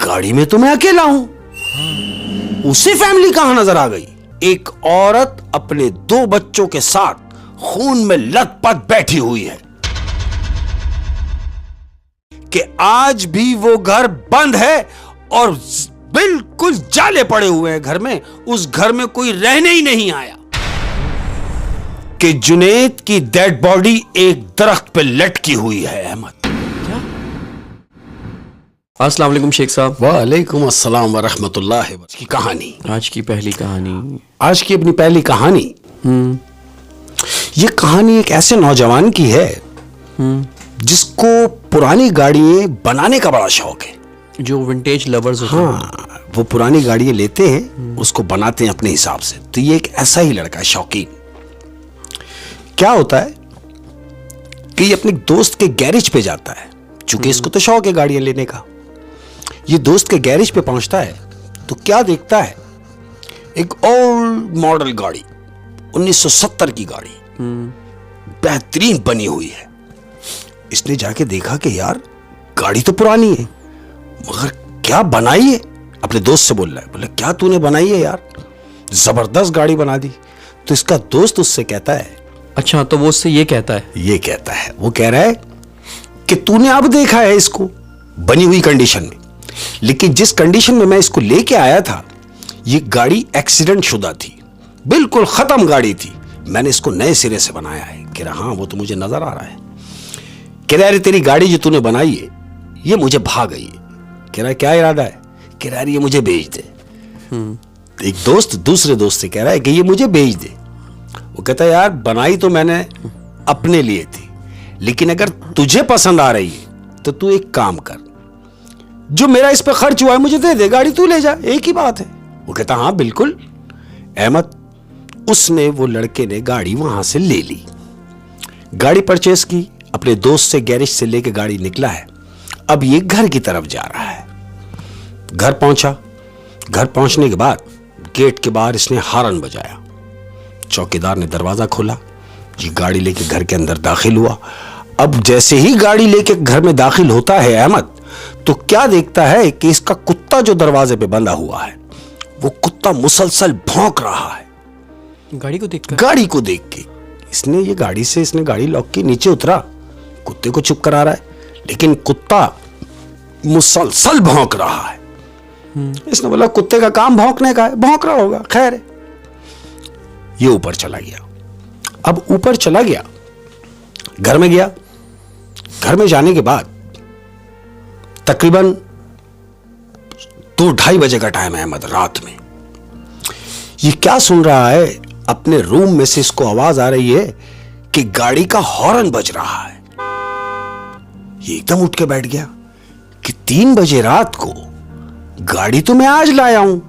गाड़ी में तो मैं अकेला हूं। उसी फैमिली कहां नजर आ गई? एक औरत अपने 2 बच्चों के साथ खून में लथपथ बैठी हुई है कि आज भी वो घर बंद है और बिल्कुल जाले पड़े हुए हैं घर में। उस घर में कोई रहने ही नहीं आया कि जुनैद की डेड बॉडी एक दरख्त पे लटकी हुई है। अहमद, अस्सलाम वालेकुम शेख साहब। वालेकुम अस्सलाम व रहमतुल्लाहि व की कहानी, आज की पहली कहानी, आज की अपनी पहली कहानी। ये कहानी एक ऐसे नौजवान की है जिसको पुरानी गाड़ियां बनाने का बड़ा शौक है। जो विंटेज लवर्स होते हैं। हाँ, वो पुरानी गाड़ियां लेते हैं, उसको बनाते हैं अपने हिसाब से। तो ये एक ऐसा ही लड़का है, शौकीन। क्या होता है कि ये अपने दोस्त के गैरेज पे जाता है, चूंकि इसको तो शौक है गाड़ियां लेने का। ये दोस्त के गैरेज पे पहुंचता है तो क्या देखता है? एक ओल्ड मॉडल गाड़ी, 1970 की गाड़ी, बेहतरीन बनी हुई है। इसने जाके देखा कि यार गाड़ी तो पुरानी है, मगर क्या बनाई है? अपने दोस्त से बोल रहा है, बोले क्या तूने बनाई है यार, जबरदस्त गाड़ी बना दी। तो इसका दोस्त उससे कहता है, अच्छा, तो वो उससे ये कहता है, वो कह रहा है कि तूने अब देखा है इसको बनी हुई कंडीशन में, लेकिन जिस कंडीशन में मैं इसको लेके आया था, ये गाड़ी एक्सीडेंट शुदा थी, बिल्कुल खत्म गाड़ी थी। मैंने इसको नए सिरे से बनाया है। कह रहा हाँ, वो तो मुझे नजर आ रहा है। कह रहा, अरे तेरी गाड़ी जो तूने बनाई है ये मुझे भाग गई है। कह रहा, क्या इरादा है? कह रहा, ये मुझे बेच दे। एक दोस्त दूसरे दोस्त से कह रहा है कि ये मुझे बेच दे। वो कहता है, यार बनाई तो मैंने अपने लिए थी, लेकिन अगर तुझे पसंद आ रही है तो तू एक काम कर, जो मेरा इस पे खर्च हुआ है मुझे दे दे, गाड़ी तू ले जा, एक ही बात है। वो कहता, हाँ बिल्कुल। अहमद, उसने, वो लड़के ने गाड़ी वहां से ले ली, गाड़ी परचेस की, अपने दोस्त से गैरेज से लेके गाड़ी निकला है। अब ये घर की तरफ जा रहा है। घर पहुंचा, घर पहुंचने के बाद गेट के बाहर इसने हारन बजाया। चौकीदार ने दरवाजा खोला, ये गाड़ी लेके घर के अंदर दाखिल हुआ। अब जैसे ही गाड़ी लेके घर में दाखिल होता है अहमद, तो क्या देखता है कि इसका कुत्ता जो दरवाजे पे बंधा हुआ है, वो कुत्ता मुसलसल भौंक रहा है। गाड़ी को देख के इसने गाड़ी लॉक की, नीचे उतरा, कुत्ते को चुप करा रहा है, लेकिन कुत्ता मुसलसल भौंक रहा है। इसने बोला, कुत्ते का काम भौंकने का है, भौंक रहा होगा, खैर है। ये ऊपर चला गया। अब ऊपर चला गया, घर में गया। घर में जाने के बाद तकरीबन 2-2:30 बजे का टाइम है अहमद, रात में। ये क्या सुन रहा है? अपने रूम में से इसको आवाज आ रही है कि गाड़ी का हॉर्न बज रहा है। ये एकदम उठ के बैठ गया कि 3 बजे रात को गाड़ी तो मैं आज लाया हूं,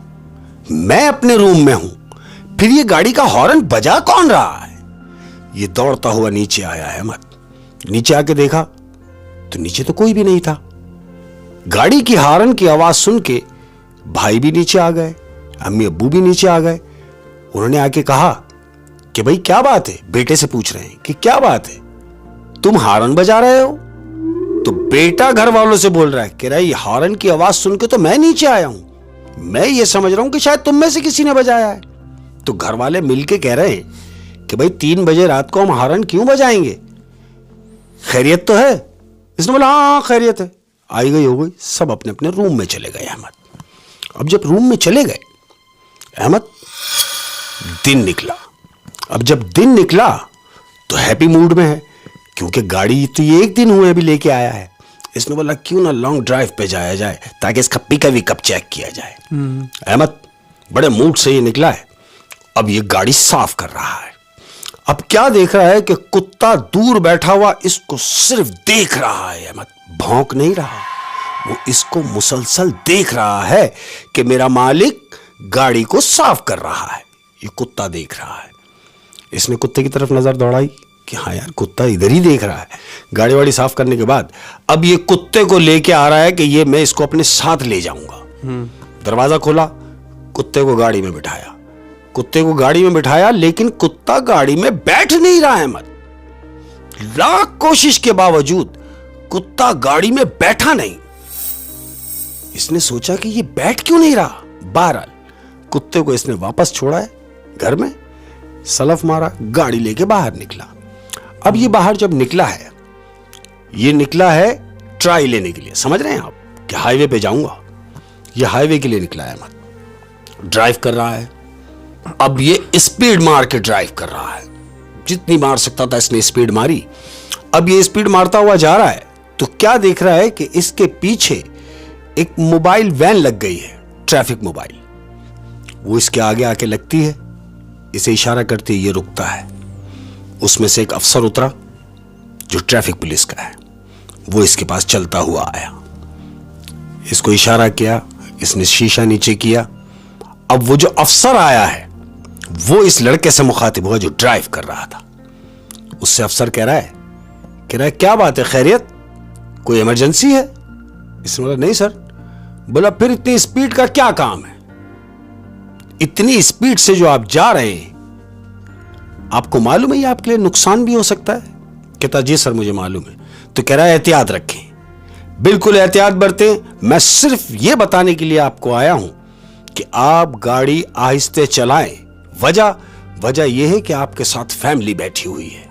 मैं अपने रूम में हूं, फिर ये गाड़ी का हॉर्न बजा कौन रहा है? ये दौड़ता हुआ नीचे आया है अहमद। नीचे आके देखा तो नीचे तो कोई भी नहीं था। गाड़ी की हॉर्न की आवाज सुन के भाई भी नीचे आ गए, अम्मी अब्बू भी नीचे आ गए। उन्होंने आके कहा कि भाई क्या बात है? बेटे से पूछ रहे हैं कि क्या बात है, तुम हॉर्न बजा रहे हो? तो बेटा घर वालों से बोल रहा है, कह रहा है, ये हॉर्न की आवाज सुन के तो मैं नीचे आया हूं, मैं ये समझ रहा हूं कि शायद तुम में से किसी ने बजाया है। तो घर वाले मिलके कह रहे हैं कि भाई 3 बजे रात को हम हॉर्न क्यों बजाएंगे, खैरियत तो है? इसने बोला, हाँ खैरियत है। आई गई हो गई, सब अपने अपने रूम में चले गए अहमद। अब जब रूम में चले गए अहमद, दिन निकला। अब जब दिन निकला तो हैप्पी मूड में है, क्योंकि गाड़ी तो ये 1 दिन हुए अभी लेके आया है। इसने बोला, क्यों ना लॉन्ग ड्राइव पे जाया जाए ताकि इसका पिकअप विकअप चेक किया जाए। अहमद बड़े मूड से ये निकला है। अब ये गाड़ी साफ कर रहा है। अब क्या देख रहा है कि कुत्ता दूर बैठा हुआ इसको सिर्फ देख रहा है अहमद, भौंक नहीं रहा। वो इसको मुसलसल देख रहा है कि मेरा मालिक गाड़ी को साफ कर रहा है। ये कुत्ता देख रहा है। इसने कुत्ते की तरफ नजर दौड़ाई कि हाँ यार, कुत्ता इधर ही देख रहा है। गाड़ी वाड़ी साफ करने के बाद अब ये कुत्ते को लेके आ रहा है कि ये मैं इसको अपने साथ ले जाऊंगा। दरवाजा खोला, कुत्ते को गाड़ी में बिठाया। लेकिन कुत्ता गाड़ी में बैठ नहीं रहा है अहमद। लाख कोशिश के बावजूद कुत्ता गाड़ी में बैठा नहीं। इसने सोचा कि ये बैठ क्यों नहीं रहा। बहरहाल कुत्ते को इसने वापस छोड़ा है घर में, सलफ मारा, गाड़ी लेके बाहर निकला। अब ये बाहर जब निकला है, ये निकला है ट्राई लेने के लिए, समझ रहे हैं आप कि हाईवे पे जाऊंगा, ये हाईवे के लिए निकला है। मत ड्राइव कर रहा है। अब ये स्पीड मार के ड्राइव कर रहा है, जितनी मार सकता था इसने स्पीड मारी। अब ये स्पीड मारता हुआ जा रहा है तो क्या देख रहा है कि इसके पीछे एक मोबाइल वैन लग गई है, ट्रैफिक मोबाइल। वो इसके आगे आके लगती है, इसे इशारा करते ही ये रुकता है। उसमें से एक अफसर उतरा जो ट्रैफिक पुलिस का है, वो इसके पास चलता हुआ आया, इसको इशारा किया, इसने शीशा नीचे किया। अब वो जो अफसर आया है वो इस लड़के से मुखातिब हुआ जो ड्राइव कर रहा था। उससे अफसर कह रहा है क्या बात है, खैरियत, कोई इमरजेंसी है? इसने बोला नहीं सर। बोला फिर इतनी स्पीड का क्या काम है? इतनी स्पीड से जो आप जा रहे हैं, आपको मालूम है ये आपके लिए नुकसान भी हो सकता है? कहता जी सर मुझे मालूम है। तो कह रहा है एहतियात रखें, बिल्कुल एहतियात बरतें। मैं सिर्फ ये बताने के लिए आपको आया हूं कि आप गाड़ी आहिस्ते चलाएं। वजह यह है कि आपके साथ फैमिली बैठी हुई है,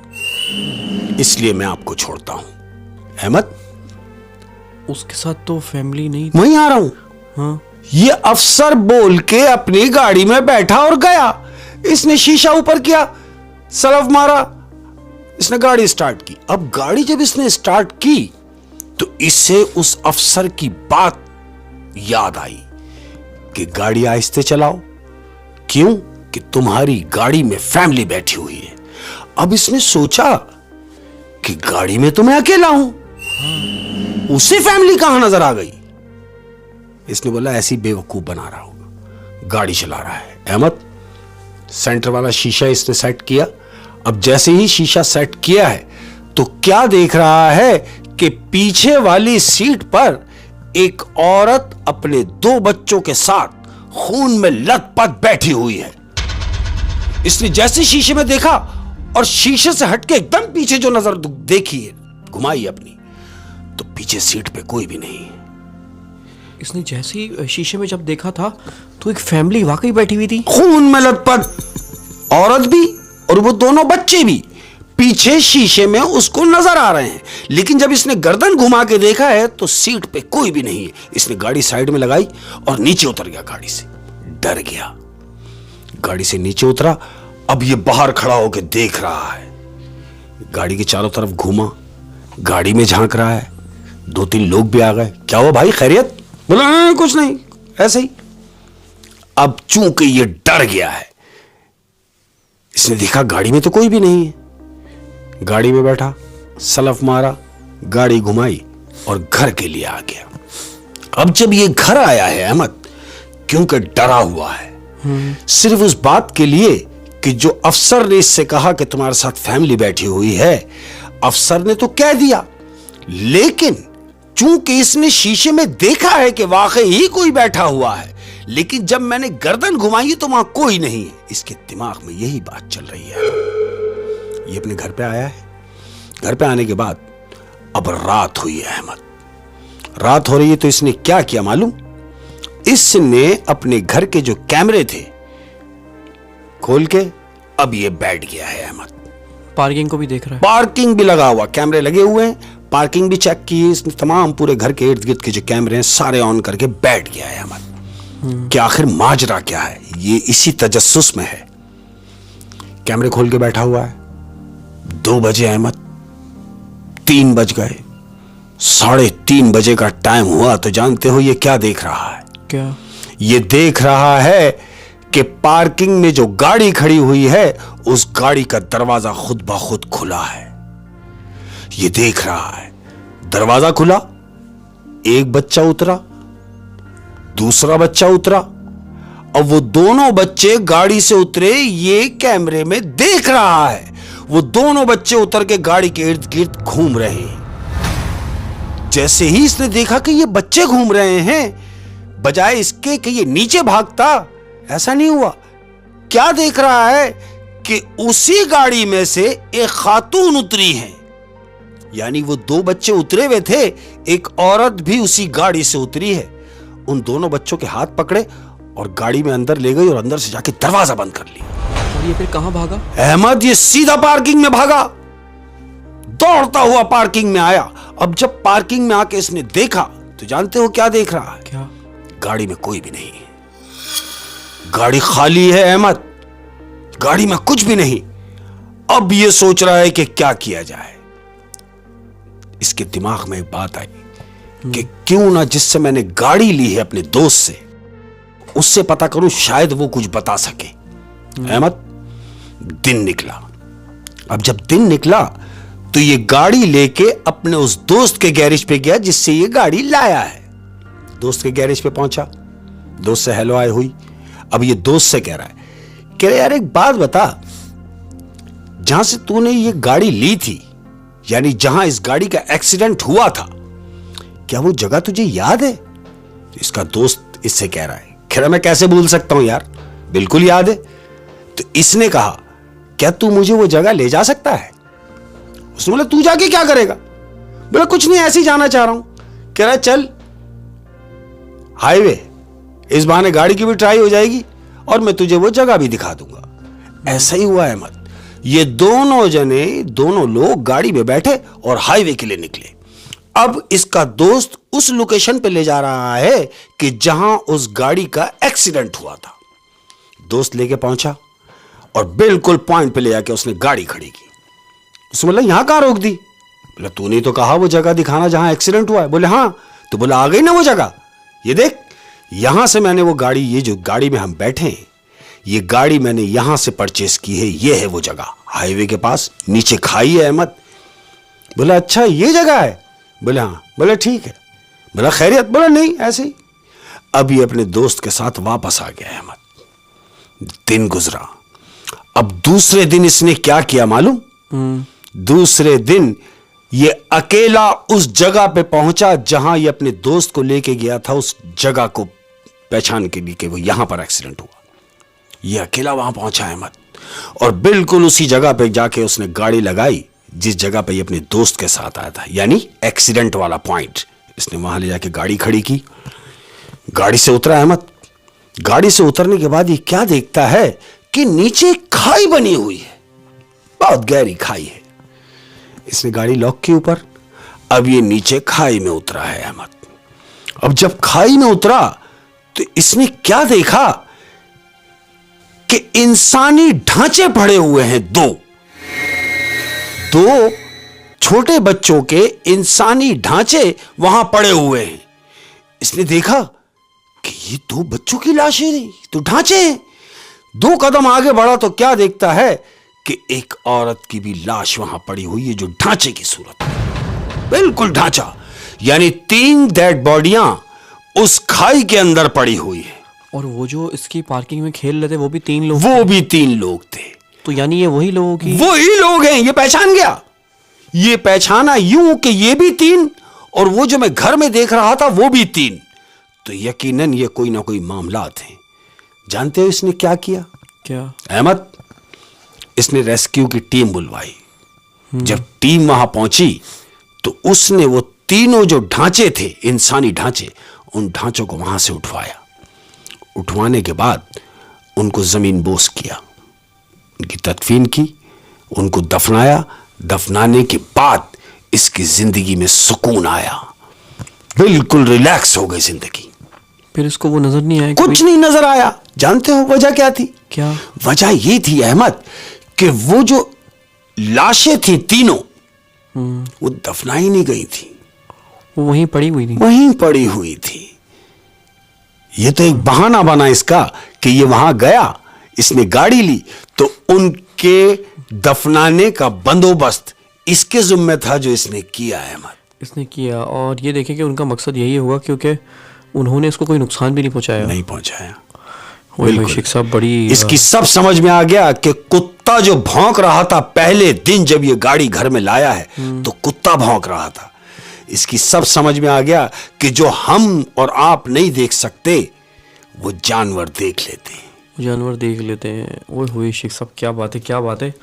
इसलिए मैं आपको छोड़ता हूं। अहमद, उसके साथ तो फैमिली नहीं। वहीं आ रहा हूं। हाँ, ये अफसर बोल के अपनी गाड़ी में बैठा और गया। इसने शीशा ऊपर किया, सलफ मारा, इसने गाड़ी स्टार्ट की। अब गाड़ी जब इसने स्टार्ट की तो इससे उस अफसर की बात याद आई कि गाड़ी आहिस्ते चलाओ। क्यों? कि तुम्हारी गाड़ी में फैमिली बैठी हुई है। अब इसने सोचा कि गाड़ी में तो मैं अकेला हूं, उसे फैमिली कहां नजर आ गई। इसने बोला ऐसी बेवकूफ बना रहा होगा, गाड़ी चला रहा है। अहमद, सेंटर वाला शीशा इसने सेट किया। अब जैसे ही शीशा सेट किया है तो क्या देख रहा है कि पीछे वाली सीट पर एक औरत अपने 2 बच्चों के साथ खून में लथपथ बैठी हुई है। इसने जैसे शीशे में देखा और शीशे से हटके एकदम पीछे जो नजर देखी है, घुमाई अपनी, तो पीछे सीट पे कोई भी नहीं है। इसने जैसे ही शीशे में जब देखा था तो एक फैमिली वाकई बैठी हुई थी, खून में लथपथ, औरत भी और वो दोनों बच्चे भी पीछे शीशे में उसको नजर आ रहे हैं। लेकिन जब इसने गर्दन घुमा के देखा है तो सीट पे कोई भी नहीं है। इसने गाड़ी साइड में लगाई और नीचे उतर गया गाड़ी से, डर गया, गाड़ी से नीचे उतरा। अब ये बाहर खड़ा होकर देख रहा है, गाड़ी के चारों तरफ घूमा, गाड़ी में झांक रहा है। 2-3 लोग भी आ गए, क्या हुआ भाई, खैरियत? बोला कुछ नहीं, ऐसे ही। अब चूंकि ये डर गया है, इसने देखा गाड़ी में तो कोई भी नहीं है, गाड़ी में बैठा, सलफ मारा, गाड़ी घुमाई और घर के लिए आ गया। अब जब ये घर आया है अहमद, क्योंकि डरा हुआ है सिर्फ उस बात के लिए कि जो अफसर ने इससे कहा कि तुम्हारे साथ फैमिली बैठी हुई है, अफसर ने तो कह दिया, लेकिन चूंकि इसने शीशे में देखा है कि वाकई ही कोई बैठा हुआ है, लेकिन जब मैंने गर्दन घुमाई तो वहां कोई नहीं है। इसके दिमाग में यही बात चल रही है। ये अपने घर पे आया है। घर पे आने के बाद अब रात हुई है अहमद, रात हो रही है तो इसने क्या किया मालूम? इसने अपने घर के जो कैमरे थे खोल के अब ये बैठ गया है अहमद। पार्किंग को भी देख रहा है, पार्किंग भी लगा हुआ, कैमरे लगे हुए हैं, पार्किंग भी चेक की इसने, तमाम पूरे घर के इर्द गिर्द के जो कैमरे हैं सारे ऑन करके बैठ गया है अहमद कि आखिर माजरा क्या है। ये इसी तजस्सुस में है, कैमरे खोल के बैठा हुआ है। 2 बजे अहमद, 3 बज गए, 3:30 बजे का टाइम हुआ तो जानते हो ये क्या देख रहा है? क्या? ये देख रहा है कि पार्किंग में जो गाड़ी खड़ी हुई है उस गाड़ी का दरवाजा खुद ब खुद खुला है। ये देख रहा है, दरवाजा खुला, एक बच्चा उतरा, दूसरा बच्चा उतरा, और वो दोनों बच्चे गाड़ी से उतरे, ये कैमरे में देख रहा है। वो दोनों बच्चे उतर के गाड़ी के इर्द गिर्द घूम रहे हैं। जैसे ही इसने देखा कि ये बच्चे घूम रहे हैं, बजाय इसके कि ये नीचे भागता, ऐसा नहीं हुआ। क्या देख रहा है कि उसी गाड़ी में से एक खातून उतरी है, यानी वो 2 बच्चे उतरे हुए थे, एक औरत भी उसी गाड़ी से उतरी है। उन दोनों बच्चों के हाथ पकड़े और गाड़ी में अंदर ले गई और अंदर से जाके दरवाजा बंद कर लिया। और ये फिर कहां भागा? अहमद ये सीधा पार्किंग में भागा, दौड़ता हुआ पार्किंग में आया। अब जब पार्किंग में आके इसने देखा तो जानते हो क्या देख रहा है? क्या? गाड़ी में कोई भी नहीं है, गाड़ी खाली है अहमद, गाड़ी में कुछ भी नहीं। अब ये सोच रहा है कि क्या किया जाए। इसके दिमाग में एक बात आई कि क्यों ना जिससे मैंने गाड़ी ली है अपने दोस्त से, उससे पता करूं, शायद वो कुछ बता सके। अहमद दिन निकला। अब जब दिन निकला तो ये गाड़ी लेके अपने उस दोस्त के गैरेज पे गया जिससे ये गाड़ी लाया है। दोस्त के गैरेज पे पहुंचा, दोस्त से हेलो हाय हुई। अब ये दोस्त से कह रहा है यार एक बात बता, जहां से तूने ये गाड़ी ली थी, यानी जहां इस गाड़ी का एक्सीडेंट हुआ था, क्या वो जगह तुझे याद है? तो इसका दोस्त इससे कह रहा है खैर मैं कैसे भूल सकता हूं यार, बिल्कुल याद है। तो इसने कहा क्या तू मुझे वो जगह ले जा सकता है? उसने बोला तू जाके क्या करेगा? बोला कुछ नहीं, ऐसे ही जाना चाह रहा हूं। कह रहा चल हाईवे, इस बहाने गाड़ी की भी ट्राई हो जाएगी और मैं तुझे वो जगह भी दिखा दूंगा। ऐसा ही हुआ अहमद, ये दोनों लोग गाड़ी में बैठे और हाईवे के लिए निकले। अब इसका दोस्त उस लोकेशन पे ले जा रहा है कि जहां उस गाड़ी का एक्सीडेंट हुआ था। दोस्त लेके पहुंचा और बिल्कुल पॉइंट पे ले जाके उसने गाड़ी खड़ी की। उसने बोला यहां कहां रोक दी? बोला तूने तो कहा वो जगह दिखाना जहां एक्सीडेंट हुआ है। बोले हाँ। तो बोला आ गई ना वो जगह, ये देख यहां से मैंने वो गाड़ी, ये जो गाड़ी में हम बैठे हैं, ये गाड़ी मैंने यहां से परचेस की है, ये है वो जगह, हाईवे के पास नीचे खाई है अहमद। बोला अच्छा ये जगह है? बोले हाँ। बोला ठीक है। बोला खैरियत? बोला नहीं ऐसे ही। अब ये अपने दोस्त के साथ वापस आ गया अहमद। दिन गुजरा। अब दूसरे दिन इसने क्या किया मालूम? दूसरे दिन ये अकेला उस जगह पे पहुंचा जहां ये अपने दोस्त को लेके गया था, उस जगह को पहचान के लिए कि वो यहां पर एक्सीडेंट हुआ। ये अकेला वहां पहुंचा अहमद और बिल्कुल उसी जगह पे जाके उसने गाड़ी लगाई जिस जगह पे ये अपने दोस्त के साथ आया था, यानी एक्सीडेंट वाला पॉइंट। इसने वहां ले जाके गाड़ी खड़ी की, गाड़ी से उतरा अहमद। गाड़ी से उतरने के बाद ये क्या देखता है कि नीचे खाई बनी हुई है, बहुत गहरी खाई है। इसने गाड़ी लॉक की ऊपर। अब ये नीचे खाई में उतरा है अहमद। अब जब खाई में उतरा तो इसने क्या देखा कि इंसानी ढांचे पड़े हुए हैं, दो छोटे बच्चों के इंसानी ढांचे वहां पड़े हुए हैं। इसने देखा कि ये दो बच्चों की लाशें नहीं तो ढांचे हैं। 2 कदम आगे बढ़ा तो क्या देखता है कि एक औरत की भी लाश वहां पड़ी हुई है, जो ढांचे की सूरत है, बिल्कुल ढांचा, यानी 3 डेड बॉडियां उस खाई के अंदर पड़ी हुई है। और वो जो इसकी पार्किंग में खेल रहे थे वो भी 3 लोग? वो भी 3 लोग थे। तो यानी ये वही लोगों की, वही लोग हैं। ये पहचान गया, ये पहचाना यूं कि ये भी 3 और वो जो मैं घर में देख रहा था वो भी 3। तो यकीनन ये कोई ना कोई मामला थे। जानते हो इसने क्या किया? क्या अहमद? इसने रेस्क्यू की टीम बुलवाई। जब टीम वहां पहुंची तो उसने वो तीनों जो ढांचे थे, इंसानी ढांचे, उन ढांचों को वहां से उठवाया। उठवाने के बाद उनको जमीन बोस किया, उनकी तदफीन की, उनको दफनाया। दफनाने के बाद इसकी जिंदगी में सुकून आया, बिल्कुल रिलैक्स हो गई जिंदगी। फिर इसको वो नजर नहीं आया? कुछ नहीं नजर आया। जानते हो वजह क्या थी? क्या वजह ये थी अहमद कि वो जो लाशें थी तीनों, वो दफनाई नहीं गई थी, वो वहीं पड़ी हुई थी। वहीं पड़ी हुई थी। ये तो एक बहाना बना इसका कि ये वहां गया, इसने गाड़ी ली, तो उनके दफनाने का बंदोबस्त इसके जिम्मे था, जो इसने किया अहमद। इसने किया। और ये देखें कि उनका मकसद यही हुआ क्योंकि उन्होंने इसको कोई नुकसान भी नहीं पहुंचाया। नहीं पहुंचाया। बिल्कुल। शेख साहब बड़ी इसकी सब समझ में आ गया कि कुत्ता जो भौंक रहा था पहले दिन जब ये गाड़ी घर में लाया है, तो कुत्ता भौंक रहा था। इसकी सब समझ में आ गया कि जो हम और आप नहीं देख सकते वो जानवर देख लेते हैं। जानवर देख लेते हैं। ओए हुए शेख साहब, क्या बात है, क्या बात है।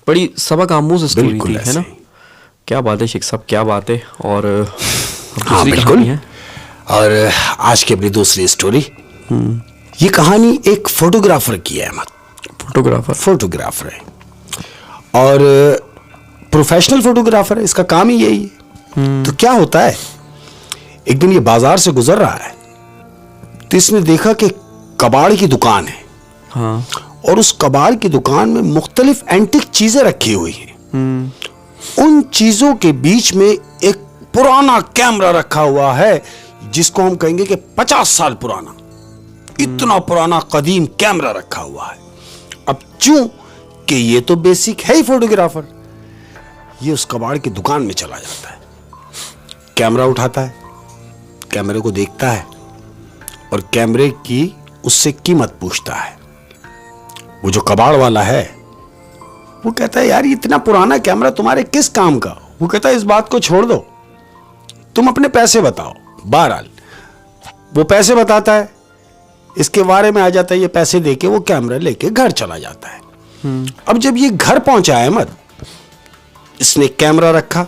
बड़ी सबक आमूज स्टोरी थी, है ना? क्या बात है शेख साहब, क्या बात है। और हाँ बिल्कुल। और आज की अपनी दूसरी स्टोरी, ये कहानी एक फोटोग्राफर की है अहमद। फोटोग्राफर है और प्रोफेशनल फोटोग्राफर है, इसका काम ही यही है। तो क्या होता है, एक दिन ये बाजार से गुजर रहा है तो इसने देखा कि कबाड़ की दुकान है। हाँ। और उस कबाड़ की दुकान में मुख्तलिफ एंटिक चीजें रखी हुई हैं। उन चीजों के बीच में एक पुराना कैमरा रखा हुआ है जिसको हम कहेंगे कि 50 साल पुराना, इतना पुराना कदीम कैमरा रखा हुआ है। अब चूं कि ये तो बेसिक है ही फोटोग्राफर, ये उस कबाड़ की दुकान में चला जाता है, कैमरा उठाता है, कैमरे को देखता है और कैमरे की उससे कीमत पूछता है। वो जो कबाड़ वाला है वो कहता है यार इतना पुराना कैमरा तुम्हारे किस काम का? वो कहता है इस बात को छोड़ दो, तुम अपने पैसे बताओ। बहरहाल वो पैसे बताता है, इसके बारे में आ जाता है, ये पैसे देके वो कैमरा लेके घर चला जाता है। अब जब ये घर पहुंचा अहमद, इसने कैमरा रखा,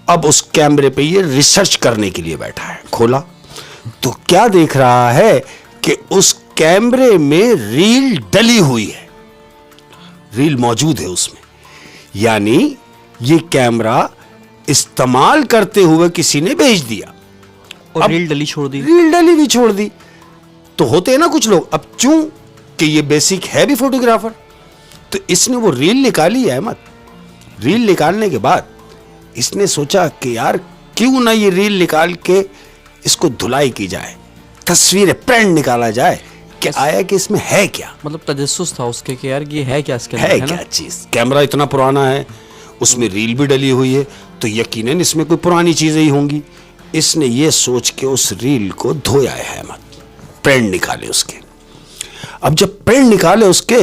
अब उस कैमरे पे ये रिसर्च करने के लिए बैठा है। खोला तो क्या देख रहा है कि उस कैमरे में रील डली हुई है, रील मौजूद है उसमें। यानी ये कैमरा इस्तेमाल करते हुए किसी ने भेज दिया और रील डली छोड़ दी। रील डली भी छोड़ दी। तो होते हैं ना कुछ लोग, अब चूं कि ये बेसिक है भी फोटोग्राफर, तो इसने वो रील निकाली है अहमद। रील निकालने के बाद इसने सोचा कि यार क्यों ना ये रील निकाल के इसको धुलाई की जाए, तस्वीरें प्रिंट निकाला जाए कि आया कि इसमें है क्या। मतलब तजस्सुस था उसके कि यार ये है क्या इसके है अंदर, क्या ना? चीज। कैमरा इतना पुराना है, उसमें रील भी डली हुई है, तो यकीनन इसमें कोई पुरानी चीजें ही होंगी। इसने ये सोच के उस रील को धोया है अहमद, प्रिंट निकाले उसके। अब जब प्रिंट निकाले उसके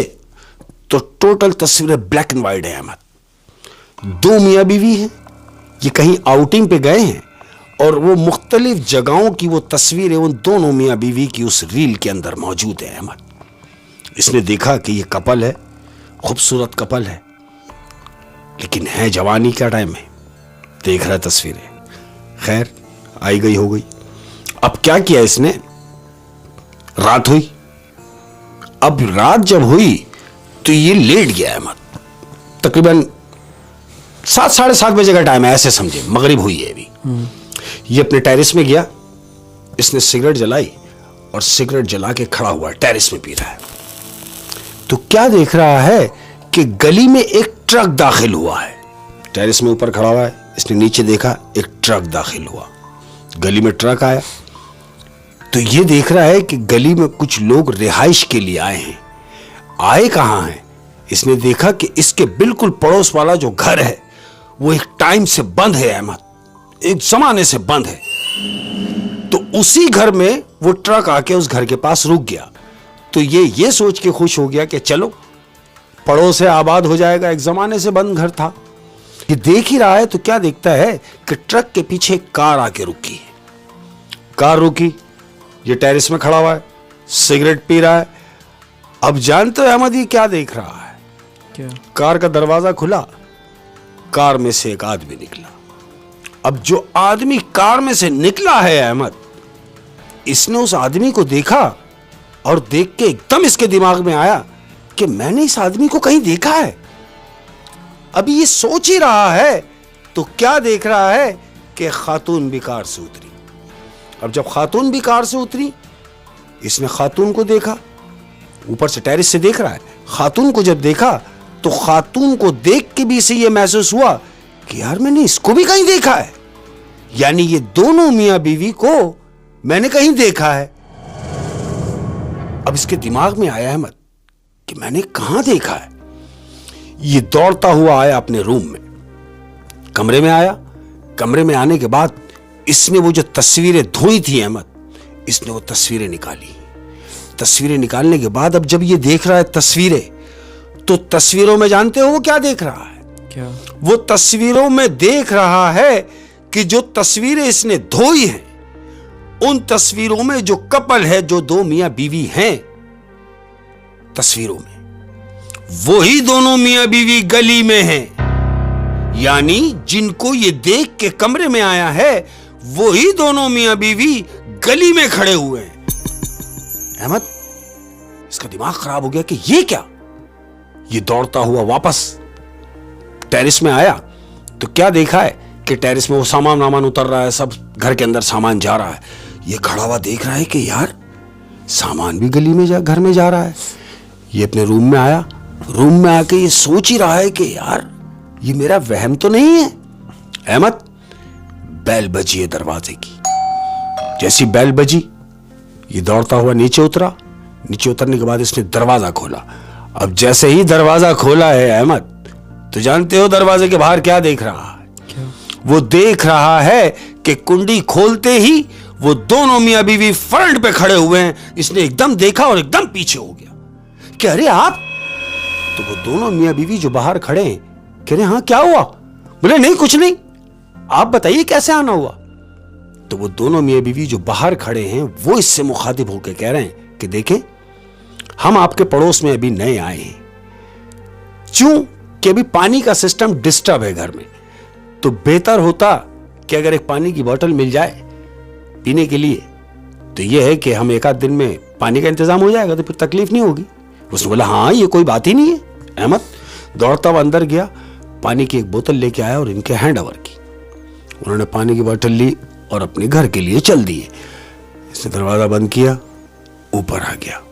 तो टोटल तस्वीरें ब्लैक एंड व्हाइट है अहमद। दो मियां बीवी हैं, ये कहीं आउटिंग पे गए हैं और वो मुख्तलिफ जगहों की वो तस्वीरें उन दोनों मियां बीवी की उस रील के अंदर मौजूद है अहमद। इसने देखा कि ये कपल है, खूबसूरत कपल है, लेकिन है जवानी का टाइम है। देख रहा है तस्वीरें, खैर आई गई हो गई। अब क्या किया इसने, रात हुई। अब रात जब हुई तो ये लेट गया अहमद, तकरीबन 7 साढ़े 7 बजे का टाइम है, ऐसे समझे, मगरिब हुई है अभी। ये अपने टेरेस में गया, इसने सिगरेट जलाई और सिगरेट जला के खड़ा हुआ टेरेस में पी रहा है। तो क्या देख रहा है कि गली में एक ट्रक दाखिल हुआ है। टेरेस में ऊपर खड़ा हुआ है, इसने नीचे देखा, एक ट्रक दाखिल हुआ, गली में ट्रक आया। तो ये देख रहा है कि गली में कुछ लोग रिहाइश के लिए आए हैं। आए कहां हैं, इसने देखा कि इसके बिल्कुल पड़ोस वाला जो घर है वो एक टाइम से बंद है अहमद, एक जमाने से बंद है। तो उसी घर में वो ट्रक आके उस घर के पास रुक गया। तो ये सोच के खुश हो गया कि चलो पड़ोस से आबाद हो जाएगा, एक जमाने से बंद घर था। ये देख ही रहा है तो क्या देखता है कि ट्रक के पीछे एक कार आके रुकी है। कार रुकी, ये टेरेस में खड़ा हुआ है, सिगरेट पी रहा है। अब जानते हो अहमद ये क्या देख रहा है, क्या? कार का दरवाजा खुला, कार में से एक आदमी निकला। अब जो आदमी कार में से निकला है अहमद, इसने उस आदमी को देखा और देख के एकदम इसके दिमाग में आया कि मैंने इस आदमी को कहीं देखा है। अभी ये सोच ही रहा है तो क्या देख रहा है कि खातून भी कार से उतरी। अब जब खातून भी कार से उतरी, इसने खातून को देखा, ऊपर से टेरेस से देख रहा है। खातून को जब देखा तो खातून को देख के भी इसे ये महसूस हुआ कि यार मैंने इसको भी कहीं देखा है, यानी ये दोनों मियां बीवी को मैंने कहीं देखा है। अब इसके दिमाग में आया अहमद कि मैंने कहां देखा है। ये दौड़ता हुआ आया अपने रूम में, कमरे में आया। कमरे में आने के बाद इसने वो जो तस्वीरें धोई थी अहमद, इसने वो तस्वीरें निकाली। तस्वीरें निकालने के बाद अब जब ये देख रहा है तस्वीरें, तो तस्वीरों में जानते हो वो क्या देख रहा है, क्या? वो तस्वीरों में देख रहा है कि जो तस्वीरें इसने धोई हैं, उन तस्वीरों में जो कपल है, जो दो मियां बीवी हैं तस्वीरों में, वही दोनों मियां बीवी गली में हैं। यानी जिनको ये देख के कमरे में आया है, वही दोनों मियां बीवी गली में खड़े हुए हैं। अहमद, इसका दिमाग खराब हो गया कि ये क्या। ये दौड़ता हुआ वापस टेरेस में आया तो क्या देखा है कि टेरेस में वो सामान उतर रहा है, सब घर के अंदर सामान जा रहा है। ये खड़ा हुआ देख रहा है कि यार सामान भी गली में घर में जा रहा है। ये अपने रूम में आया, रूम में आके ये सोच ही रहा है कि यार ये मेरा वहम तो नहीं है। अहमद, बैल बजी है दरवाजे की। जैसी बैल बजी, ये दौड़ता हुआ नीचे उतरा। नीचे उतरने के बाद इसने दरवाजा खोला। अब जैसे ही दरवाजा खोला है अहमद, तो जानते हो दरवाजे के बाहर क्या देख रहा है? क्या? वो देख रहा है कि कुंडी खोलते ही वो दोनों मियां बीवी फ्रंट पे खड़े हुए हैं। इसने एकदम देखा और एकदम पीछे हो गया कि अरे आप। तो वो दोनों मियां बीवी जो बाहर खड़े हैं कह रहे हाँ क्या हुआ? बोले नहीं कुछ नहीं, आप बताइए कैसे आना हुआ। तो वो दोनों मियां बीवी जो बाहर खड़े हैं वो इससे मुखातिब होकर कह रहे हैं कि देखें, हम आपके पड़ोस में अभी नए आए हैं, कि अभी पानी का सिस्टम डिस्टर्ब है घर में, तो बेहतर होता कि अगर एक पानी की बोतल मिल जाए पीने के लिए, तो यह है कि हम एक आध दिन में पानी का इंतजाम हो जाएगा, तो फिर तकलीफ नहीं होगी। उसने बोला हाँ ये कोई बात ही नहीं है। अहमद दौड़ता हुआ अंदर गया, पानी की एक बोतल लेके आया और इनके हैंड ओवर की। उन्होंने पानी की बोतल ली और अपने घर के लिए चल दिए। इसने दरवाजा बंद किया, ऊपर आ गया।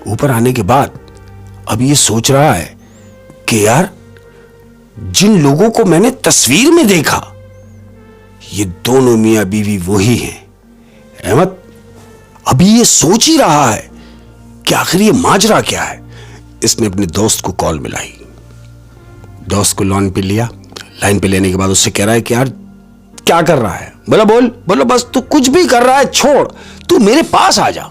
ऊपर आने के बाद अब ये सोच रहा है कि यार जिन लोगों को मैंने तस्वीर में देखा, ये दोनों मियां बीवी वही हैं। अहमद अभी ये सोच ही रहा है कि आखिर ये माजरा क्या है। इसने अपने दोस्त को कॉल मिलाई, दोस्त को लाइन पे लिया। लाइन पे लेने के बाद उससे कह रहा है कि यार क्या कर रहा है? बोला बोलो बस तू कुछ भी कर रहा है छोड़, तू मेरे पास आ जा।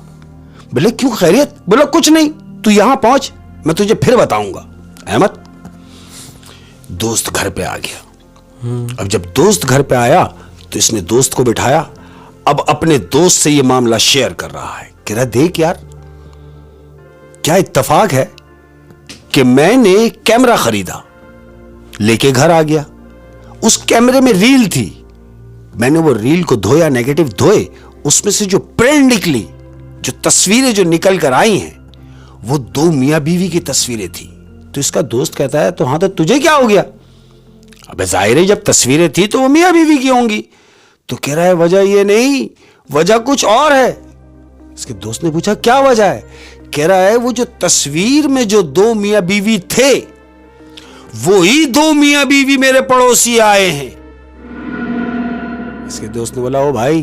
बोले क्यों, खैरियत? बोला कुछ नहीं, तू यहां पहुंच, मैं तुझे फिर बताऊंगा। अहमद दोस्त घर पे आ गया। अब जब दोस्त घर पे आया तो इसने दोस्त को बिठाया। अब अपने दोस्त से ये मामला शेयर कर रहा है। कह रहा देख यार क्या इत्तेफाक है कि मैंने कैमरा खरीदा, लेके घर आ गया। उस कैमरे में रील थी, मैंने वो रील को धोया, नेगेटिव धोए, उसमें से जो प्रिंट निकली, जो तस्वीरें जो निकल कर आई हैं, वो दो मियां बीवी की तस्वीरें थी। तो इसका दोस्त कहता है तो हाँ तो तुझे क्या हो गया? अबे जाहिर है जब तस्वीरें थी तो वो मियां बीवी की होंगी। तो कह रहा है वजह ये नहीं, वजह कुछ और है। इसके दोस्त ने पूछा क्या वजह है? कह रहा है वो जो तस्वीर में जो दो मियां बीवी थे, वही दो मियां बीवी मेरे पड़ोसी आए हैं। इसके दोस्त ने बोला ओ भाई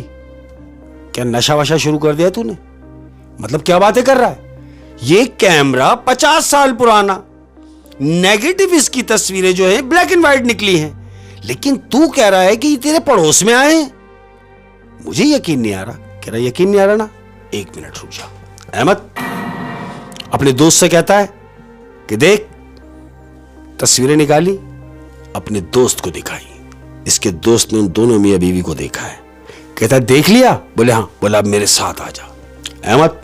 क्या नशा वशा शुरू कर दिया तूने? मतलब क्या बातें कर रहा है? ये कैमरा 50 साल पुराना, नेगेटिव इसकी तस्वीरें जो है ब्लैक एंड व्हाइट निकली हैं, लेकिन तू कह रहा है कि ये तेरे पड़ोस में आए हैं। मुझे यकीन नहीं आ रहा। कह रहा यकीन नहीं आ रहा ना, एक मिनट रुक जा। अहमद अपने दोस्त से कहता है कि देख, तस्वीरें निकाली, अपने दोस्त को दिखाई। इसके दोस्त ने उन दोनों मियां बीवी को देखा है। कहता है देख लिया? बोले हाँ। बोला अब मेरे साथ आ जा। अहमद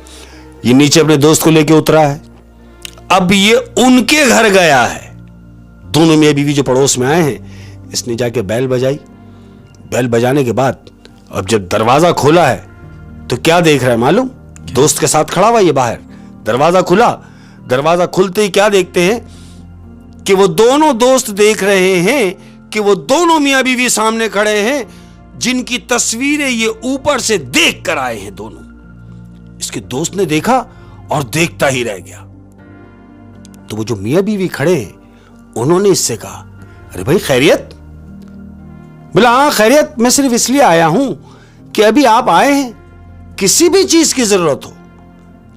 ये नीचे अपने दोस्त को लेके उतरा है। अब ये उनके घर गया है, दोनों मियां बीवी जो पड़ोस में आए हैं। इसने जाके बैल बजाई। बैल बजाने के बाद अब जब दरवाजा खोला है तो क्या देख रहा है मालूम? दोस्त के साथ खड़ा हुआ ये बाहर। दरवाजा खुला, दरवाजा खुलते ही क्या देखते हैं कि वो दोनों दोस्त देख रहे हैं कि वो दोनों मियां बीवी सामने खड़े हैं, जिनकी तस्वीरें ये ऊपर से देख कर आए हैं दोनों। इसके दोस्त ने देखा और देखता ही रह गया। तो वो जो मियां बीवी खड़े हैं, उन्होंने इससे कहा अरे भाई खैरियत? बोला हाँ खैरियत, मैं सिर्फ इसलिए आया हूं कि अभी आप आए हैं, किसी भी चीज की जरूरत हो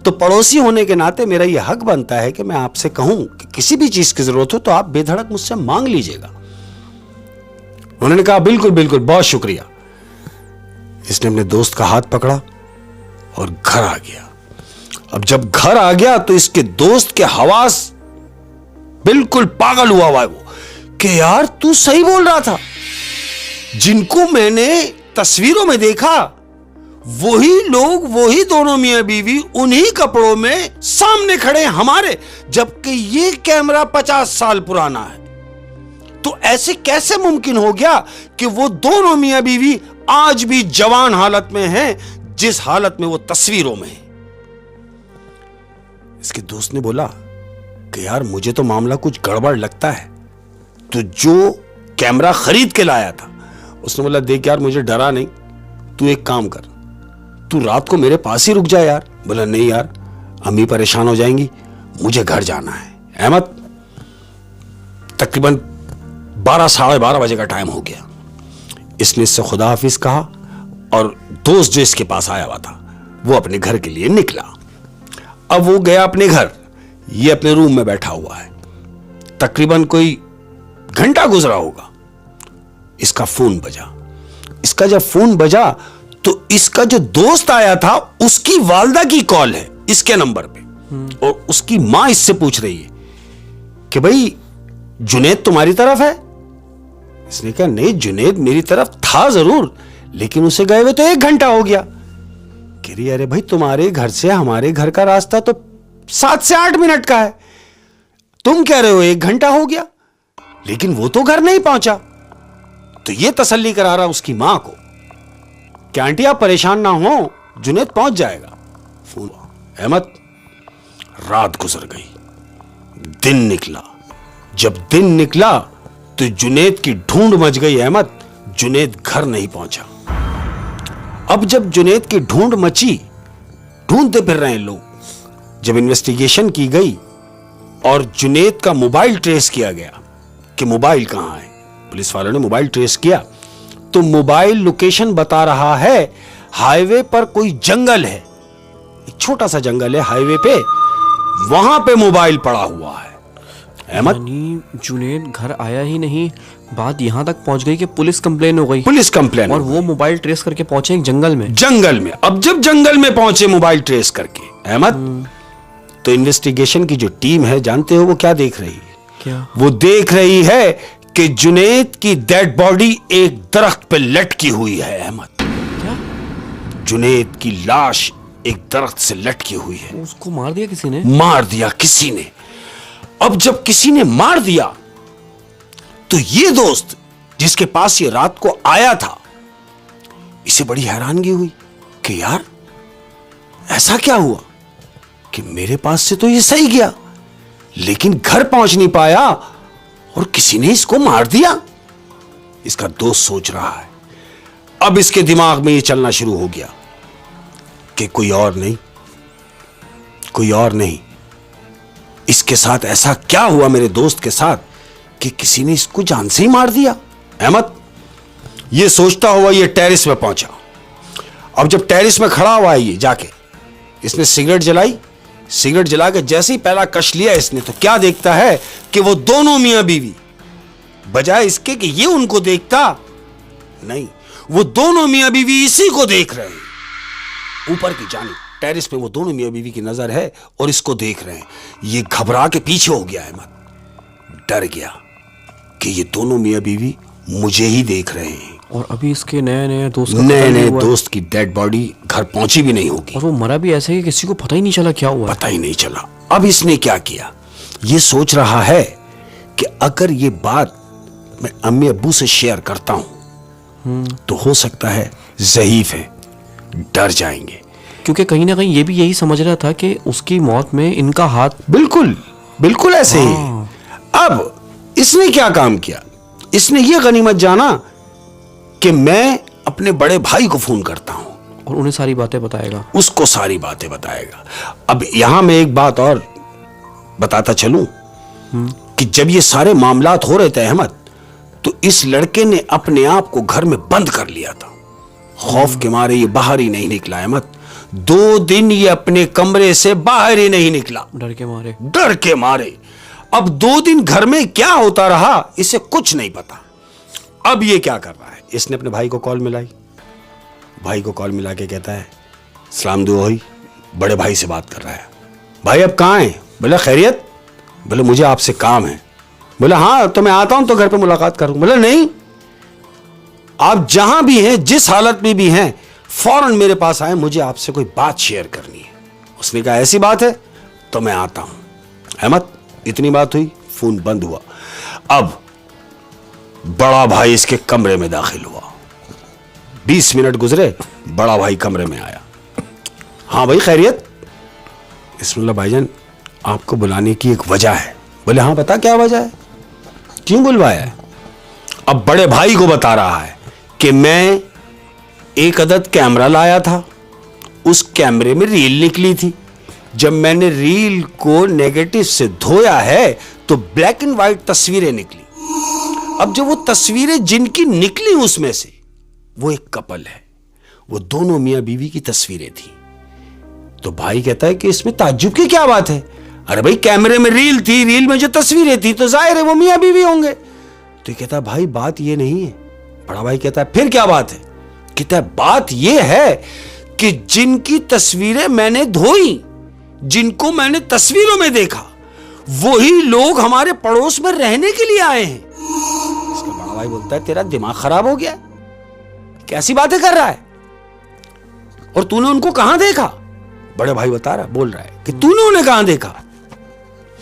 तो पड़ोसी होने के नाते मेरा यह हक बनता है कि मैं आपसे कहूं कि किसी भी चीज की जरूरत हो तो आप बेधड़क मुझसे मांग लीजिएगा। उन्होंने कहा बिल्कुल बिल्कुल, बहुत शुक्रिया। इसने अपने दोस्त का हाथ पकड़ा और घर आ गया। अब जब घर आ गया तो इसके दोस्त के हवास बिल्कुल पागल हुआ है वो कि यार तू सही बोल रहा था, जिनको मैंने तस्वीरों में देखा वही लोग, वही दोनों मियां बीवी उन्हीं कपड़ों में सामने खड़े हमारे, जबकि ये कैमरा 50 साल पुराना है। तो ऐसे कैसे मुमकिन हो गया कि वो दोनों मियां बीवी आज भी जवान हालत में हैं, जिस हालत में वो तस्वीरों में है। इसके दोस्त ने बोला कि यार मुझे तो मामला कुछ गड़बड़ लगता है। तो जो कैमरा खरीद के लाया था उसने बोला देख यार मुझे डरा नहीं, तू एक काम कर, तू रात को मेरे पास ही रुक जा यार। बोला नहीं यार अम्मी परेशान हो जाएंगी, मुझे घर जाना है। अहमद तकरीबन 12 साढ़े 12 बजे का टाइम हो गया। इसने इससे खुदा हाफिज कहा और दोस्त जो इसके पास आया हुआ था वो अपने घर के लिए निकला। अब वो गया अपने घर, ये अपने रूम में बैठा हुआ है। तकरीबन कोई घंटा गुजरा होगा, इसका फोन बजा। इसका जब फोन बजा तो इसका जो दोस्त आया था उसकी वालदा की कॉल है इसके नंबर पे, और उसकी मां इससे पूछ रही है कि भाई जुनेद तुम्हारी तरफ है। इसने कहा नहीं जुनेद मेरी तरफ था जरूर, लेकिन उसे गए हुए तो 1 घंटा हो गया। कह रही अरे भाई तुम्हारे घर से हमारे घर का रास्ता तो 7 से 8 मिनट का है, तुम कह रहे हो 1 घंटा हो गया, लेकिन वो तो घर नहीं पहुंचा। तो ये तसल्ली करा रहा उसकी मां को कि आंटी आप परेशान ना हो, जुनेद पहुंच जाएगा। फोन अहमद रात गुजर गई, दिन निकला। जब दिन निकला तो जुनेद की ढूंढ मच गई। अहमद जुनेद घर नहीं पहुंचा। अब जब जुनेद की ढूंढ मची, ढूंढते फिर रहे हैं लोग। जब इन्वेस्टिगेशन की गई और जुनेद का मोबाइल ट्रेस किया गया कि मोबाइल कहां है, पुलिस वालों ने मोबाइल ट्रेस किया तो मोबाइल लोकेशन बता रहा है हाईवे पर कोई जंगल है, एक छोटा सा जंगल है हाईवे पे, वहां पे मोबाइल पड़ा हुआ है। अहमद यानी जुनेद घर आया ही नहीं, बात यहां तक पहुंच गई कि पुलिस कंप्लेन हो गई। पुलिस कंप्लेन और वो मोबाइल ट्रेस करके पहुंचे एक जंगल में। जंगल में। अब जब जंगल में पहुंचे मोबाइल ट्रेस करके अहमद, तो इन्वेस्टिगेशन की जो टीम है जानते हो वो क्या देख रही है? क्या? वो देख रही है कि जुनेद की डेड बॉडी एक दरख्त पे लटकी हुई है। अहमद क्या? जुनेद की लाश एक दरख्त से लटकी हुई है। उसको मार दिया किसी ने? मार दिया किसी ने। अब जब किसी ने मार दिया तो ये दोस्त जिसके पास ये रात को आया था, इसे बड़ी हैरानगी हुई कि यार ऐसा क्या हुआ कि मेरे पास से तो ये सही गया, लेकिन घर पहुंच नहीं पाया और किसी ने इसको मार दिया। इसका दोस्त सोच रहा है। अब इसके दिमाग में ये चलना शुरू हो गया कि कोई और नहीं, कोई और नहीं, इसके साथ ऐसा क्या हुआ मेरे दोस्त के साथ कि किसी ने इसको जान से ही मार दिया। अहमद ये सोचता हुआ ये टेरिस में पहुंचा। अब जब टेरिस में खड़ा हुआ है ये, जाके इसने सिगरेट जलाई। सिगरेट जला के जैसे ही पहला कश लिया इसने, तो क्या देखता है कि वो दोनों मियां बीवी, बजाय इसके कि ये उनको देखता, नहीं, वो दोनों मियां बीवी इसी को देख रहे हैं। ऊपर की जानिब टेरिस पे वो दोनों मियां बीवी की नजर है और इसको देख रहे हैं। ये घबरा के पीछे हो गया अहमद, डर गया कि ये दोनों मियां बीवी मुझे ही देख रहे हैं। और अभी इसके नए दोस्त की डेड बॉडी घर पहुंची भी नहीं होगी, और वो मरा भी ऐसे कि किसी को पता ही नहीं चला क्या हुआ। पता ही नहीं चला। अब इसने क्या किया, ये सोच रहा है कि अगर ये बात मैं अम्मी अब्बू से शेयर करता हूं तो हो सकता है ज़ईफ है, डर जाएंगे। क्योंकि कहीं ना कहीं ये भी यही समझ रहा था कि उसकी मौत में इनका हाथ। बिल्कुल बिल्कुल ऐसे ही। अब इसने क्या काम किया, इसने ये गनीमत जाना कि मैं अपने बड़े भाई को फोन करता हूं और उन्हें सारी बातें बताएगा, उसको सारी बातें बताएगा। अब यहां मैं एक बात और बताता चलूं कि जब ये सारे मामलात हो रहे थे अहमद, तो इस लड़के ने अपने आप को घर में बंद कर लिया था। खौफ के मारे ये बाहर ही नहीं निकला अहमद। 2 दिन ये अपने कमरे से बाहर ही नहीं निकला, डर के मारे। डर के मारे। अब 2 दिन घर में क्या होता रहा इसे कुछ नहीं पता। अब ये क्या कर रहा है, इसने अपने भाई को कॉल मिलाई। भाई को कॉल मिला के कहता है सलाम दुआ हुई, बड़े भाई से बात कर रहा है। भाई अब कहाँ हैं? बोला खैरियत। बोले मुझे आपसे काम है। बोला हाँ तो मैं आता हूं तो घर पे मुलाकात करूं। बोला नहीं, आप जहां भी हैं, जिस हालत में भी हैं, फौरन मेरे पास आए, मुझे आपसे कोई बात शेयर करनी है। उसने कहा ऐसी बात है तो मैं आता हूं। अहमद इतनी बात हुई, फोन बंद हुआ। अब बड़ा भाई इसके कमरे में दाखिल हुआ। 20 मिनट गुजरे, बड़ा भाई कमरे में आया। हाँ भाई खैरियत? बिस्मिल्लाह भाईजान, आपको बुलाने की एक वजह है। बोले हाँ बता क्या वजह है, क्यों बुलवाया है? अब बड़े भाई को बता रहा है कि मैं एक अदद कैमरा लाया था, उस कैमरे में रील निकली थी। जब मैंने रील को नेगेटिव से धोया है तो ब्लैक एंड व्हाइट तस्वीरें निकली। अब जो वो तस्वीरें जिनकी निकली उसमें से वो एक कपल है, वो दोनों मियां बीवी की तस्वीरें थी। तो भाई कहता है कि इसमें ताज्जुब की क्या बात है? अरे भाई कैमरे में रील थी, रील में जो तस्वीरें थी तो जाहिर है वो मियां बीवी होंगे। तो ये कहता है भाई बात ये नहीं है। बड़ा भाई कहता है फिर क्या बात है? कहता है बात ये है कि जिनकी तस्वीरें मैंने धोई, जिनको मैंने तस्वीरों में देखा, वही लोग हमारे पड़ोस में रहने के लिए आए हैं। इसका बड़ा भाई बोलता है तेरा दिमाग खराब हो गया, कैसी बातें कर रहा है? और तूने उनको कहां देखा? बड़े भाई बता रहा, बोल रहा है कि तूने उन्हें कहां देखा?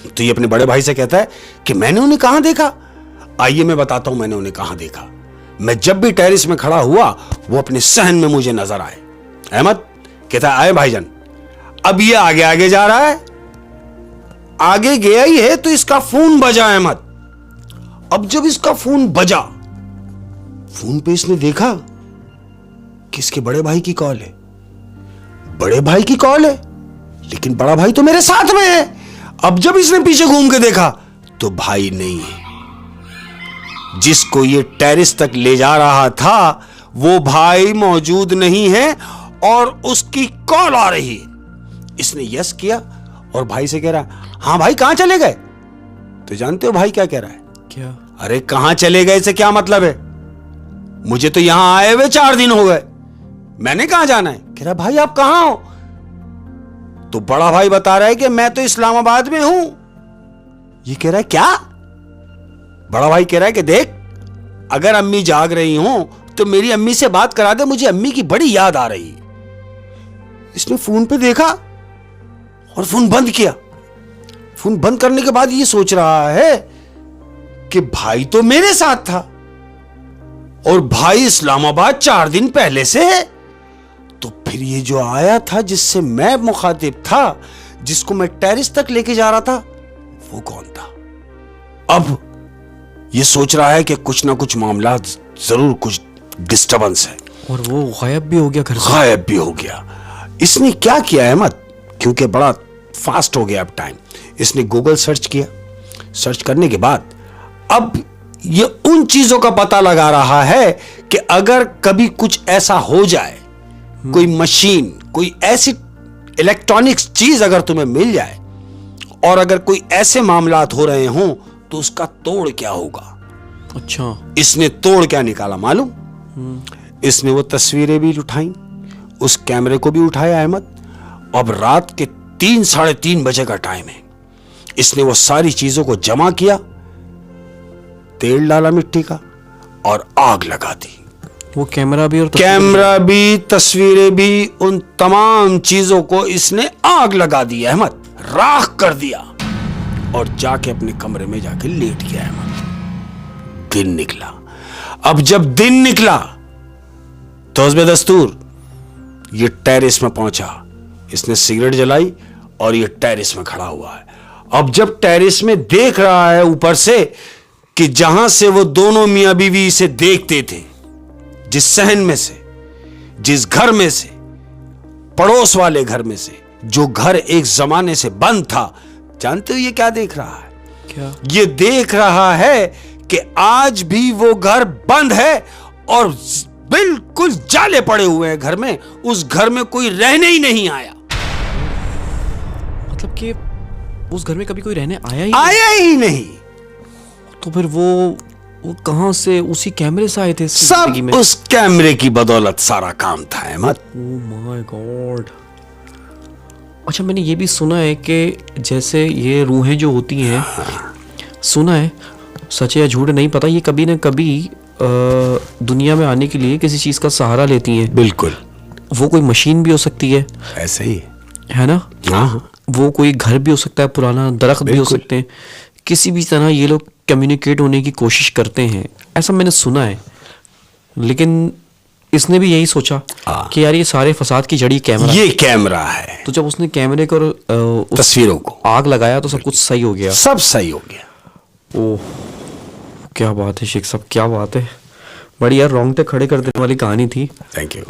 तो ये अपने बड़े भाई से कहता है कि मैंने उन्हें कहां देखा? आइए मैं बताता हूं मैंने उन्हें कहां देखा। मैं जब भी टेरिस में खड़ा हुआ वो अपने सहन में मुझे नजर आए। अहमद कहता है आए भाईजान। अब ये आगे आगे जा रहा है, आगे गया ही है तो इसका फोन बजा अहमद। अब जब इसका फोन बजा, फोन पे इसने देखा कि इसके बड़े भाई की कॉल है। बड़े भाई की कॉल है लेकिन बड़ा भाई तो मेरे साथ में है। अब जब इसने पीछे घूम के देखा तो भाई नहीं है। जिसको ये टेरिस तक ले जा रहा था वो भाई मौजूद नहीं है और उसकी कॉल आ रही है। इसने यस किया और भाई से कह रहा हां भाई कहां चले गए? तो जानते हो भाई क्या कह रहा है? क्या? अरे कहां चले गए से क्या मतलब है? मुझे तो यहां आए हुए 4 दिन हो गए, मैंने कहां जाना है? कह रहा भाई आप कहां हो? तो बड़ा भाई बता रहा है कि मैं तो इस्लामाबाद में हूं। ये कह रहा है क्या? बड़ा भाई कह रहा है कि देख अगर अम्मी जाग रही हो तो मेरी अम्मी से बात करा दे, मुझे अम्मी की बड़ी याद आ रही है। इसने फोन पे देखा और फोन बंद किया। फोन बंद करने के बाद ये सोच रहा है कि भाई तो मेरे साथ था और भाई इस्लामाबाद 4 दिन पहले से है। तो फिर ये जो आया था जिससे मैं मुखातिब था, जिसको मैं टेरिस तक लेके जा रहा था, वो कौन था? अब ये सोच रहा है कि कुछ ना कुछ मामला जरूर, कुछ डिस्टर्बेंस है। और वो गायब भी हो गया घर से। गायब भी हो गया। इसने क्या किया अहमद, क्योंकि बड़ा फास्ट हो गया अब टाइम, इसने गूगल सर्च किया। सर्च करने के बाद अब ये उन चीजों का पता लगा रहा है कि अगर कभी कुछ ऐसा हो जाए, कोई मशीन, कोई ऐसी इलेक्ट्रॉनिक्स चीज अगर तुम्हें मिल जाए और अगर कोई ऐसे मामलात हो रहे हों तो उसका तोड़ क्या होगा। अच्छा। इसने तोड़ क्या निकाला मालूम? इसने वो तस्वीरें भी उठाई, उस कैमरे को भी उठाया अहमद। अब रात के 3 साढ़े 3 बजे का टाइम है। इसने वो सारी चीजों को जमा किया, तेल डाला मिट्टी का और आग लगा दी। वो कैमरा भी और कैमरा भी, तस्वीरें भी, उन तमाम चीजों को इसने आग लगा दी अहमद, राख कर दिया और जाके अपने कमरे में जाके लेट गया अहमद। दिन निकला। अब जब दिन निकला तो उसमें दस्तूर ये टेरिस में पहुंचा। इसने सिगरेट जलाई और ये टेरिस में खड़ा हुआ है। अब जब टेरिस में देख रहा है ऊपर से कि जहां से वो दोनों मियां बीवी इसे देखते थे, जिस सहन में से, जिस घर में से, पड़ोस वाले घर में से, जो घर एक जमाने से बंद था, जानते हो ये क्या देख रहा है? क्या? ये देख रहा है कि आज भी वो घर बंद है और बिल्कुल जाले पड़े हुए हैं घर में। उस घर में कोई रहने ही नहीं आया। मतलब कि उस घर में कभी कोई रहने आया ही नहीं। तो फिर वो कहां से? उसी कैमरे से आए थे सब में? उस कैमरे की बदौलत सारा काम था अहमद। Oh my God. अच्छा, मैंने ये भी सुना है कि जैसे ये रूहें जो होती हैं, सुना है, सच या झूठ नहीं पता, ये कभी ना कभी दुनिया में आने के लिए किसी चीज का सहारा लेती हैं। बिल्कुल। वो कोई मशीन भी हो सकती है, ऐसे ही है ना? हाँ। वो कोई घर भी हो सकता है, पुराना दरख्त भी हो सकते हैं। किसी भी तरह ये लोग कम्युनिकेट होने की कोशिश करते हैं, ऐसा मैंने सुना है। लेकिन इसने भी यही सोचा हाँ। कि यार ये सारे फसाद की जड़ी कैमरा है। ये कैमरा है, तो जब उसने कैमरे को उस तस्वीरों को आग लगाया तो सब कुछ सही हो गया। सब सही हो गया। ओह क्या बात है शेख साहब, क्या बात है। बड़ी यार रोंगटे खड़े कर देने वाली कहानी थी। Thank you.